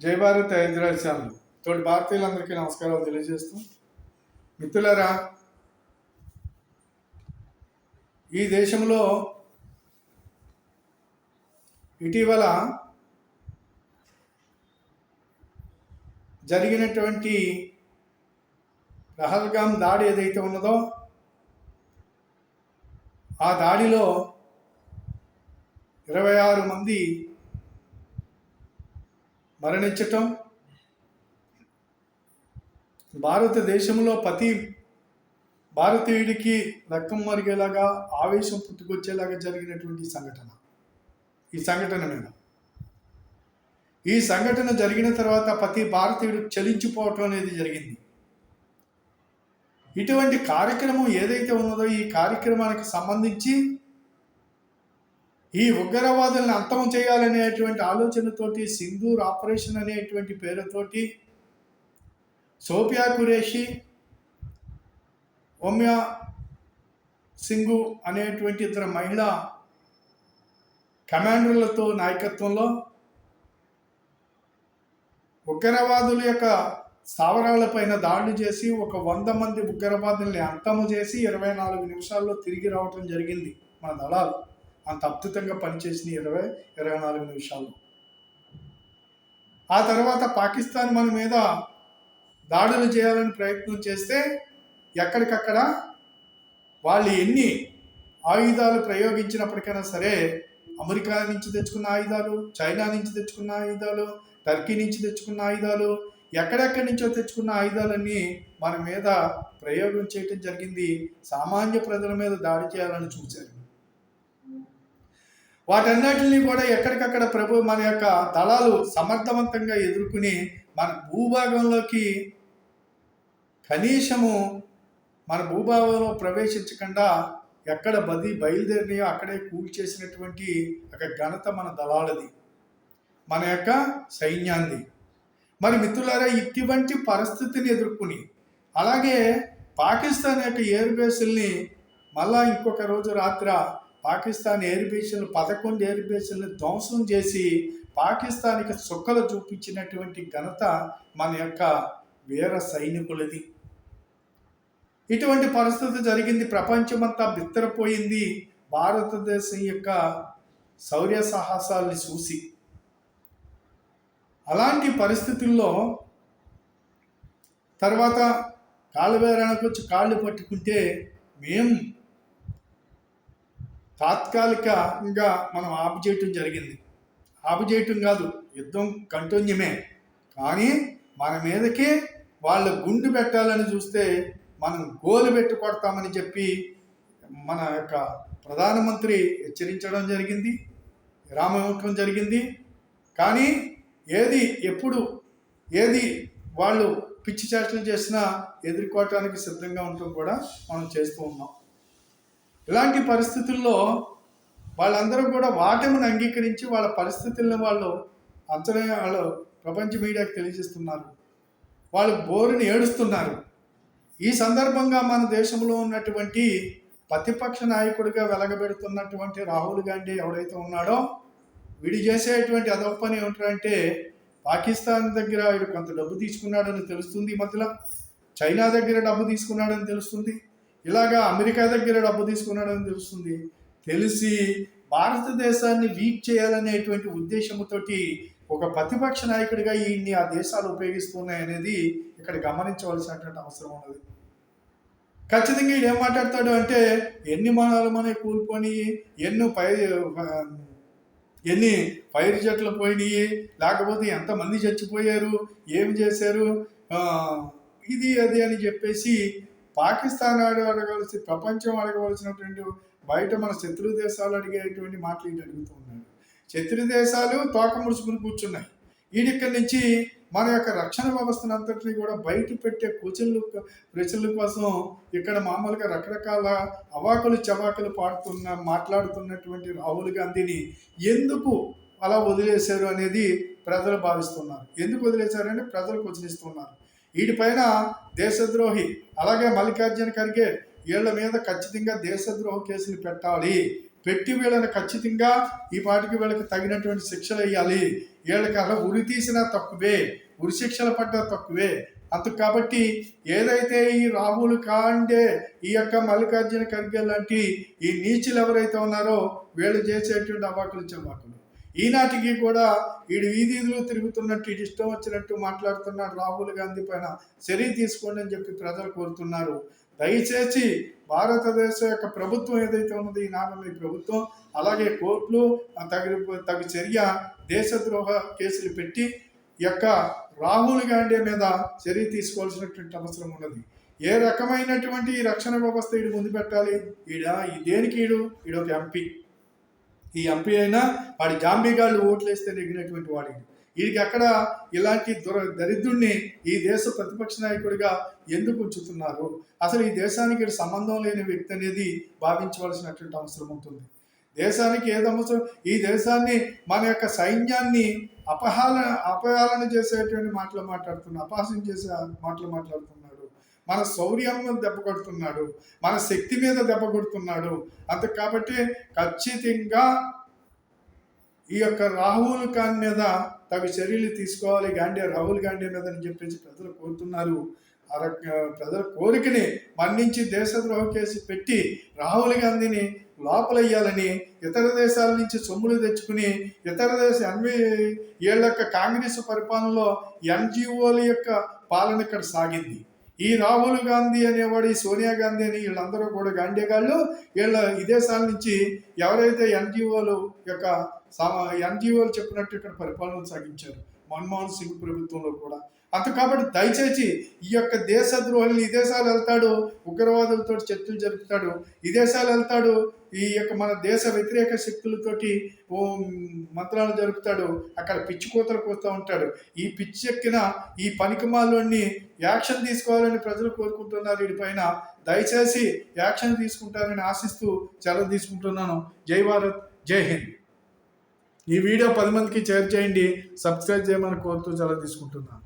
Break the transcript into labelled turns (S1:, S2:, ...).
S1: జై భారత్ హైదరాబాద్ ఛానల్ తోటి భారతీయులందరికీ నమస్కారాలు తెలియజేస్తూ, మిత్రులారా, ఈ దేశంలో ఇటీవల జరిగినటువంటి పహల్గాం దాడి ఏదైతే ఉన్నదో ఆ దాడిలో 26 మంది మరణించటం, భారతదేశంలో ప్రతి భారతీయుడికి రక్తం మరిగేలాగా ఆవేశం పుట్టుకొచ్చేలాగా జరిగినటువంటి ఈ సంఘటన జరిగిన తర్వాత ప్రతి భారతీయుడు చలించిపోవటం అనేది జరిగింది. ఇటువంటి కార్యక్రమం ఏదైతే ఉన్నదో ఈ కార్యక్రమానికి సంబంధించి ఈ ఉగ్రవాదులను అంతం చేయాలనేటువంటి ఆలోచనతోటి సింధూర్ ఆపరేషన్ అనేటువంటి పేరుతోటి సోఫియా ఖురేషి, ఒమ్యా సింగు అనేటువంటి ఇద్దరు మహిళా కమాండర్లతో నాయకత్వంలో ఉగ్రవాదుల యొక్క స్థావరాలపైన దాడులు చేసి 100 మంది ఉగ్రవాదుల్ని అంతము చేసి 24 నిమిషాల్లో తిరిగి రావటం జరిగింది. మన దళాలు అంత అద్భుతంగా పనిచేసిన 24 నిమిషాల్లో. ఆ తర్వాత పాకిస్తాన్ మన మీద దాడులు చేయాలని ప్రయత్నం చేస్తే ఎక్కడికక్కడ వాళ్ళు ఎన్ని ఆయుధాలు ప్రయోగించినప్పటికైనా సరే, అమెరికా నుంచి తెచ్చుకున్న ఆయుధాలు, చైనా నుంచి తెచ్చుకున్న ఆయుధాలు, టర్కీ నుంచి తెచ్చుకున్న ఆయుధాలు, ఎక్కడెక్కడి నుంచో తెచ్చుకున్న ఆయుధాలన్నీ మన మీద ప్రయోగం చేయటం జరిగింది. సామాన్య ప్రజల మీద దాడి చేయాలని చూశారు. వాటన్నిటిని కూడా ఎక్కడికక్కడ మన యొక్క దళాలు సమర్థవంతంగా ఎదుర్కొని మన భూభాగంలోకి కనీసము మన భూభాగంలో ప్రవేశించకుండా ఎక్కడ బయలుదేరినాయో అక్కడే కూల్చేసినటువంటి ఒక ఘనత మన దళాలది, మన యొక్క సైన్యాన్ని. మరి మిత్రులారా, ఇటువంటి పరిస్థితిని ఎదుర్కొని అలాగే పాకిస్తాన్ యొక్క ఎయిర్ బేసుల్ని మళ్ళా ఇంకొక రోజు రాత్ర పాకిస్తాన్ ఎయిర్ బేసులు 11 ఎయిర్ బేసుల్ని ధ్వంసం చేసి పాకిస్తాన్కి చుక్కలు చూపించినటువంటి ఘనత మన యొక్క వీర సైనికులది. ఇటువంటి పరిస్థితి జరిగింది. ప్రపంచమంతా బిత్తరపోయింది భారతదేశం యొక్క శౌర్య సాహసాల్ని చూసి. అలాంటి పరిస్థితుల్లో తర్వాత కాళ్ళబేరానికి వచ్చి కాళ్ళు పట్టుకుంటే మేము తాత్కాలికంగా మనం ఆపుచేయటం జరిగింది. ఆపుచేయటం కాదు, యుద్ధం కంటిన్యూమే. కానీ మన మీదకి వాళ్ళ గుండు పెట్టాలని చూస్తే మనం గోలు పెట్టి కొడతామని చెప్పి మన యొక్క ప్రధానమంత్రి హెచ్చరించడం జరిగింది, విరామం జరిగింది. కానీ ఎప్పుడు వాళ్ళు పిచ్చి చేష్టలు చేసినా ఎదుర్కోవటానికి సిద్ధంగా ఉండటం కూడా మనం చేస్తూ ఉన్నాం. ఇలాంటి పరిస్థితుల్లో వాళ్ళందరూ కూడా వాటమిని అంగీకరించి వాళ్ళ పరిస్థితులను వాళ్ళు ప్రపంచ మీడియాకి తెలియజేస్తున్నారు. వాళ్ళు బోరుని ఏడుస్తున్నారు. ఈ సందర్భంగా మన దేశంలో ఉన్నటువంటి ప్రతిపక్ష నాయకుడిగా వెలగబెడుతున్నటువంటి రాహుల్ గాంధీ ఎవడైతే ఉన్నాడో, వీడు చేసేటువంటి అదొక పని ఏమిటంటే పాకిస్తాన్ దగ్గర వీడు కొంత డబ్బు తీసుకున్నాడని తెలుస్తుంది, మధ్యలో చైనా దగ్గర డబ్బు తీసుకున్నాడని తెలుస్తుంది, ఇలాగా అమెరికా దగ్గర డబ్బు తీసుకున్నాడని తెలుస్తుంది. తెలిసి భారతదేశాన్ని వీక్ చేయాలనేటువంటి ఉద్దేశంతో ఒక ప్రతిపక్ష నాయకుడిగా ఈయన్ని ఆ దేశాలు ఉపయోగిస్తున్నాయనేది ఇక్కడ గమనించవలసినటువంటి అవసరం ఉన్నది. ఖచ్చితంగా ఈడు ఏం మాట్లాడతాడు అంటే, ఎన్ని మనలు మనకి కూలిపోయి, ఎన్ని ఫైర్ జట్లు పోయినాయి, లేకపోతే ఎంతమంది చచ్చిపోయారు, ఏం చేశారు, ఇది అది అని చెప్పేసి పాకిస్తాన్ అడగవలసి, ప్రపంచం అడగవలసినటువంటి బయట మన శత్రు దేశాలు అడిగేటువంటి మాటలు ఇటు అడుగుతూ ఉన్నాడు. శత్రు దేశాలు తోక ముడుచుకుని కూర్చున్నాయి. ఈడిక్కడి నుంచి మన యొక్క రక్షణ వ్యవస్థను అంతటినీ కూడా బయట పెట్టే ప్రజల కోసం ఇక్కడ మామూలుగా రకరకాల అవాకులు చవాకులు మాట్లాడుతున్నటువంటి రాహుల్ గాంధీని ఎందుకు అలా వదిలేశారు అనేది ప్రజలు భావిస్తున్నారు. ఎందుకు వదిలేశారంటే ప్రజలు ప్రశ్నిస్తున్నారు. వీటిపైన దేశద్రోహి, అలాగే మల్లికార్జున ఖర్గే వీళ్ళ మీద ఖచ్చితంగా దేశద్రోహ కేసులు పెట్టాలి, పెట్టి వీళ్ళని ఖచ్చితంగా ఈ పాటికి వీళ్ళకి తగినటువంటి శిక్షలు వేయాలి. వీళ్ళకి అలా ఉరి తీసినా తక్కువే, ఉరి శిక్షలు పడ్డా తక్కువే. అందుకు కాబట్టి ఏదైతే ఈ రాహుల్ గాంధీ, ఈ యొక్క మల్లికార్జున ఖర్గే లాంటి ఈ నీచులు ఎవరైతే ఉన్నారో వీళ్ళు చేసేటువంటి అవాకులు చవాకులు, ఈనాటికి కూడా వీడు వీధులు తిరుగుతున్నట్టు ఇటు ఇష్టం వచ్చినట్టు మాట్లాడుతున్నాడు. రాహుల్ గాంధీ పైన చర్య తీసుకోండి అని చెప్పి ప్రజలు కోరుతున్నారు. దయచేసి భారతదేశం యొక్క ప్రభుత్వం ఏదైతే ఉన్నదో ఈనాడు ఈ ప్రభుత్వం, అలాగే కోర్టులు తగు చర్య, దేశద్రోహ కేసులు పెట్టి యొక్క రాహుల్ గాంధీ మీద చర్య తీసుకోవాల్సినటువంటి అవసరం ఉన్నది. ఏ రకమైనటువంటి రక్షణ వ్యవస్థ వీడు ముందు పెట్టాలి? దేనికి వీడు ఒక ఎంపీ. ఈ ఎంపీ అయినా వాడి జాంబీగాళ్ళు ఓట్లేస్తే నెగ్గినటువంటి వాడికి, వీడికి అక్కడ ఇలాంటి దరిద్రుణ్ణి ఈ దేశ ప్రతిపక్ష నాయకుడిగా ఎందుకు ఉంచుతున్నారు? అసలు ఈ దేశానికి సంబంధం లేని వ్యక్తి అనేది భావించవలసినటువంటి అవసరం ఉంటుంది. దేశానికి ఏది అవసరం? ఈ దేశాన్ని, మన యొక్క సైన్యాన్ని అపహేళన చేసేటువంటి మాటలు మాట్లాడుతున్నాడు, అపహాస్యం చేసే మాటలు మాట్లాడుతున్నాడు, మన శౌర్యం మీద దెబ్బ కొడుతున్నాడు, మన శక్తి మీద దెబ్బ కొడుతున్నాడు. అంతే కాబట్టి ఖచ్చితంగా ఈ యొక్క రాహుల్ గాంధీ మీద తగు చర్యలు తీసుకోవాలి, రాహుల్ గాంధీ మీద అని చెప్పేసి ప్రజలు కోరుతున్నారు. ప్రజల కోరికని మన్నించి దేశద్రోహ కేసు పెట్టి రాహుల్ గాంధీని లోపలయ్యాలని, ఇతర దేశాల నుంచి సొమ్ములు తెచ్చుకుని, ఇతర దేశ వీళ్ళ యొక్క కాంగ్రెస్ పరిపాలనలో ఎన్జిఓల యొక్క పాలన ఇక్కడ సాగింది. ఈ రాహుల్ గాంధీ అనేవాడు, ఈ సోనియా గాంధీ అని వీళ్ళందరూ కూడా గాంధీగాళ్ళు వీళ్ళ విదేశాల నుంచి ఎవరైతే ఎన్జిఓలు చెప్పినట్టు ఇక్కడ పరిపాలన సాగించారు మన్మోహన్ సింగ్ ప్రభుత్వంలో కూడా. అంత కాబట్టి దయచేసి ఈ యొక్క దేశద్రోహులు విదేశాలు వెళ్తాడు, ఉగ్రవాదులతో చర్చలు జరుపుతాడు, విదేశాలు వెళ్తాడు, ఈ యొక్క మన దేశ వ్యతిరేక శక్తులతోటి మంత్రాలు జరుపుతాడు, అక్కడ పిచ్చి కూతలు కూస్తూ ఉంటాడు. ఈ పిచ్చి ఎక్కిన ఈ పనికిమాలని యాక్షన్ తీసుకోవాలని ప్రజలు కోరుకుంటున్నారు. వీడిపైన దయచేసి యాక్షన్ తీసుకుంటారని ఆశిస్తూ సెలవు తీసుకుంటున్నాను. జై భారత్, జై హింద్. ఈ వీడియో 10 మందికి షేర్ చేయండి, సబ్స్క్రైబ్ చేయమని కోరుతూ సెలవు తీసుకుంటున్నాను.